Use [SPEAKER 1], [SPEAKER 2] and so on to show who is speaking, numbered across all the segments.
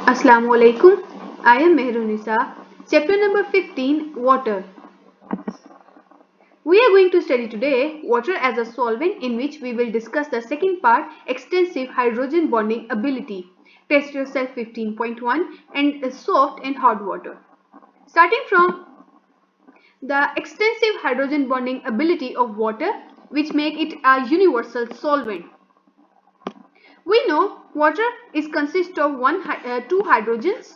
[SPEAKER 1] Assalamu alaikum. I am Mehrunisa. Chapter number 15, Water. We are going to study today water as a solvent, in which we will discuss the second part, extensive hydrogen bonding ability. Test yourself 15.1 and soft and hard water. Starting from the extensive hydrogen bonding ability of water, which make it a universal solvent. We know water is consist of two hydrogens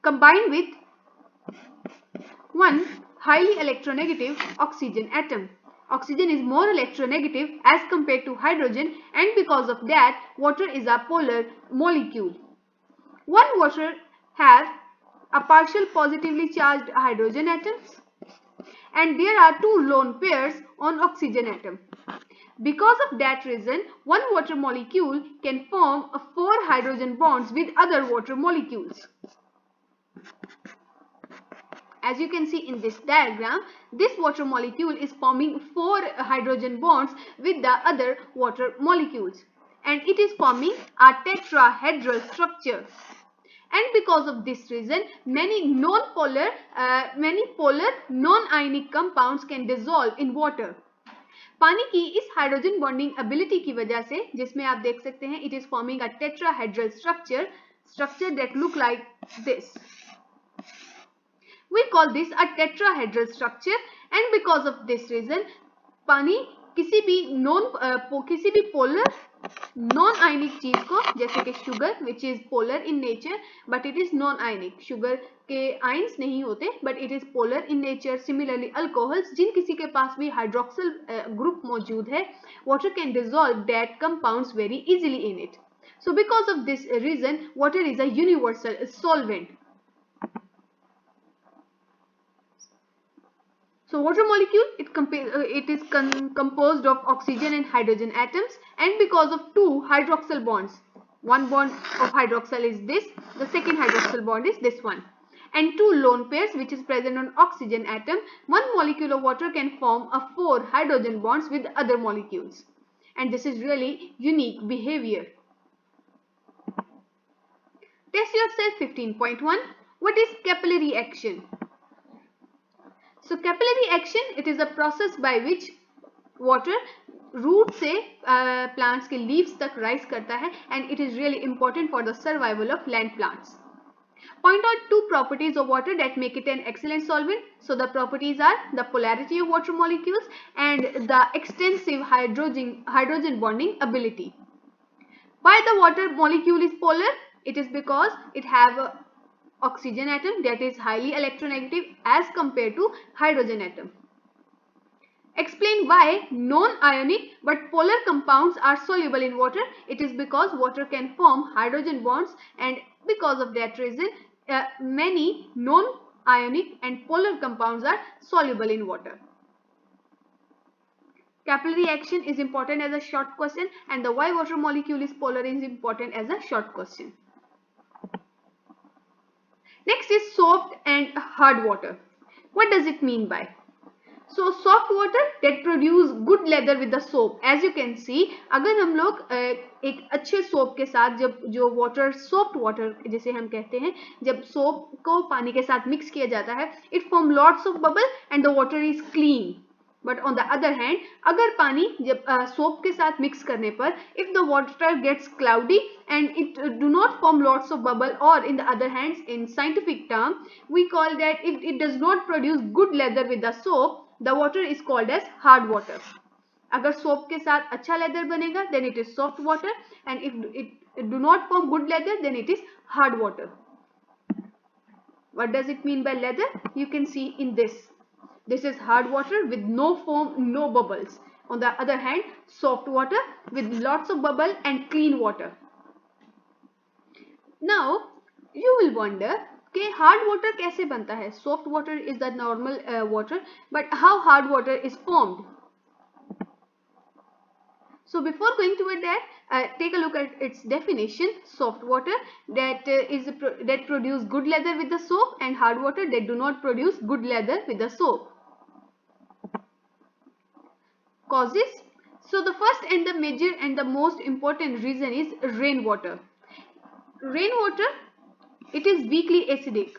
[SPEAKER 1] combined with one highly electronegative oxygen atom. Oxygen is more electronegative as compared to hydrogen, and because of that water is a polar molecule. One water has a partial positively charged hydrogen atoms, and there are two lone pairs on oxygen atom. Because of that reason, one water molecule can form four hydrogen bonds with other water molecules. As you can see in this diagram, this water molecule is forming four hydrogen bonds with the other water molecules, and it is forming a tetrahedral structure. And because of this reason, many polar non-ionic compounds can dissolve in water. पानी की इस hydrogen bonding ability की वजह से, जिसमें आप देख सकते हैं, it is forming a tetrahedral structure that look like this. We call this a tetrahedral structure, and because of this reason पानी किसी भी पोलर नॉन आयनिक चीज को, जैसे कि sugar which is polar in nature but it is non ionic, sugar के ions नहीं होते but it is polar in nature. Similarly alcohols, जिन किसी के पास भी हाइड्रोक्सिल ग्रुप मौजूद है, water can dissolve that compounds very easily in it. So because of this reason, water is a universal solvent. So water molecule, it is composed of oxygen and hydrogen atoms, and because of two hydroxyl bonds, one bond of hydroxyl is this, the second hydroxyl bond is this one, and two lone pairs which is present on oxygen atom, one molecule of water can form a four hydrogen bonds with other molecules, and this is really unique behavior. Test yourself 15.1. What is capillary action? So capillary action, it is a process by which water root से plants के leaves तक rise करता है, and it is really important for the survival of land plants. Point out two properties of water that make it an excellent solvent. So the properties are the polarity of water molecules and the extensive hydrogen bonding ability. Why the water molecule is polar? It is because it have a oxygen atom that is highly electronegative as compared to hydrogen atom. Explain why non-ionic but polar compounds are soluble in water. It is because water can form hydrogen bonds, and because of that reason many non-ionic and polar compounds are soluble in water. Capillary action is important as a short question, and the why water molecule is polar is important as a short question. Next is soft and hard water. What does it mean by? So soft water that produce good leather with the soap. As you can see, अगर हम लोग एक अच्छे soap के साथ जब जो water soft water जिसे हम कहते हैं, जब सोप को पानी के साथ मिक्स किया जाता है, it form lots of bubble and the water is clean. But on the other hand, अगर पानी जब सोप के साथ मिक्स करने पर, if the water gets cloudy and it do not form lots of bubble, or in the other hand, in scientific term, we call that if it does not produce good leather with the soap, the water is called as hard water. अगर soap के साथ अच्छा leather बनेगा, then it is soft water, and if it do not form good leather, then it is hard water. What does it mean by leather? You can see in this. This is hard water with no foam, no bubbles. On the other hand, soft water with lots of bubble and clean water. Now, you will wonder कि hard water कैसे बनता है? Soft water is the normal water, but how hard water is formed? So before going to that, take a look at its definition. Soft water that produce good leather with the soap, and hard water that do not produce good leather with the soap. Causes. So the first and the major and the most important reason is rainwater. rainwater, it is weakly acidic.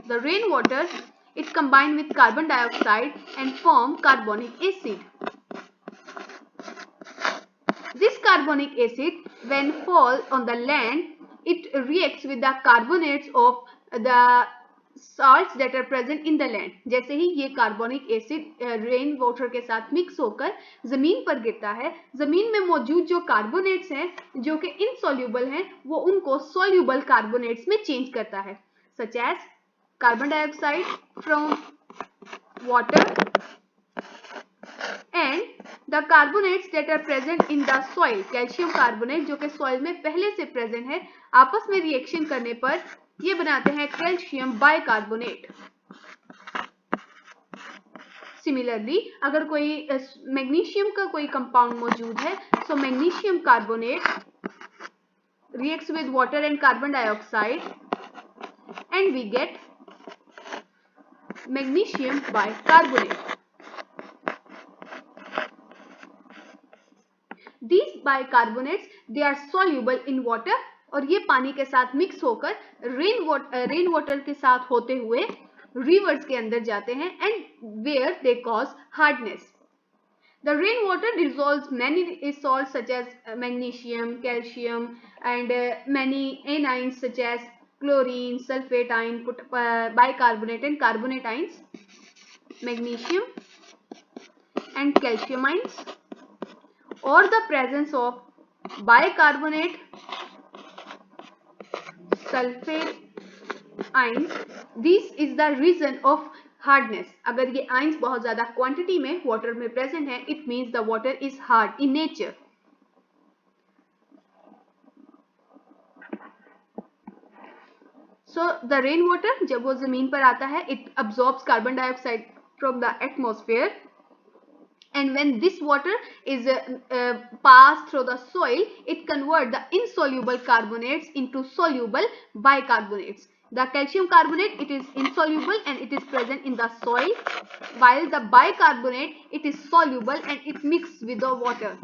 [SPEAKER 1] The rainwater, it combine with carbon dioxide and form carbonic acid. This carbonic acid, when fall on the land, it reacts with the carbonates of the salts that are present in the land. जैसे ही ये carbonic acid rain water के साथ mix होकर जमीन पर गिरता है, जमीन में मौजूद जो कार्बोनेट्स हैं जो कि इनसॉल्यूबल हैं, वो उनको सॉल्यूबल कार्बोनेट्स में चेंज करता है, such as carbon dioxide from water and the carbonates that are present in the soil, calcium carbonate जो कि सॉइल में पहले से प्रेजेंट है, आपस में रिएक्शन करने पर ये बनाते हैं कैल्शियम बाइकार्बोनेट. सिमिलरली अगर कोई मैग्नीशियम का कोई कंपाउंड मौजूद है, so magnesium carbonate reacts with water and carbon dioxide and we get magnesium bicarbonate. These bicarbonates, they are soluble in water और ये पानी के साथ मिक्स होकर रेन वाटर के साथ होते हुए रिवर्स के अंदर जाते हैं and where they cause hardness. The rainwater dissolves many salts such as magnesium, calcium and many anions such as chlorine, sulfate ion, bicarbonate and carbonate ions, magnesium and calcium ions, or the presence of bicarbonate, sulfate ions. This is the reason of hardness. अगर ये ions बहुत ज्यादा quantity में water में present है, it means the water is hard in nature. So the rain water जब वो जमीन पर आता है, it absorbs carbon dioxide from the atmosphere and when this water is passed through the soil, it converts the insoluble carbonates into soluble bicarbonates. The calcium carbonate, it is insoluble and it is present in the soil, while the bicarbonate, it is soluble and it mixes with the water.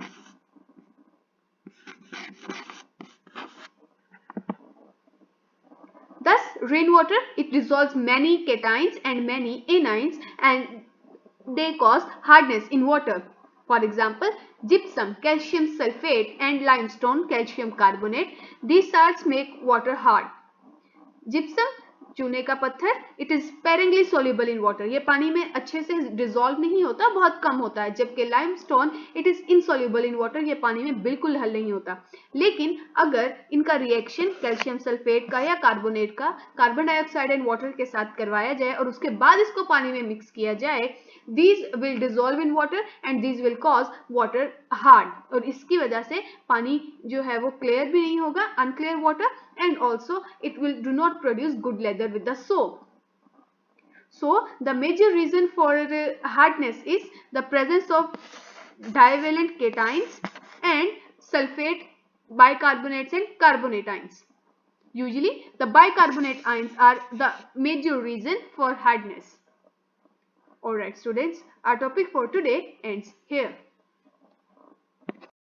[SPEAKER 1] Thus rainwater, it dissolves many cations and many anions and they cause hardness in water. For example, gypsum, calcium sulfate and limestone, calcium carbonate, these salts make water hard. Gypsum, चूने का पत्थर, it is sparingly soluble in water. ये पानी में अच्छे से dissolve नहीं होता, बहुत कम होता है. जबकि limestone, it is insoluble in water. ये पानी में बिल्कुल हल नहीं होता. लेकिन अगर इनका रिएक्शन कैल्शियम सल्फेट का या कार्बोनेट का कार्बन डाइऑक्साइड एंड वाटर के साथ करवाया जाए और उसके बाद इसको पानी में मिक्स किया जाए, these will dissolve in water and these will cause water hard. और इसकी वजह से पानी जो है वो क्लियर भी नहीं होगा, unclear water, and also it will do not produce good leather with the soap. So the major reason for hardness is the presence of divalent cations and sulfate, bicarbonates and carbonate ions. Usually the bicarbonate ions are the major reason for hardness. Alright students, our topic for today ends here.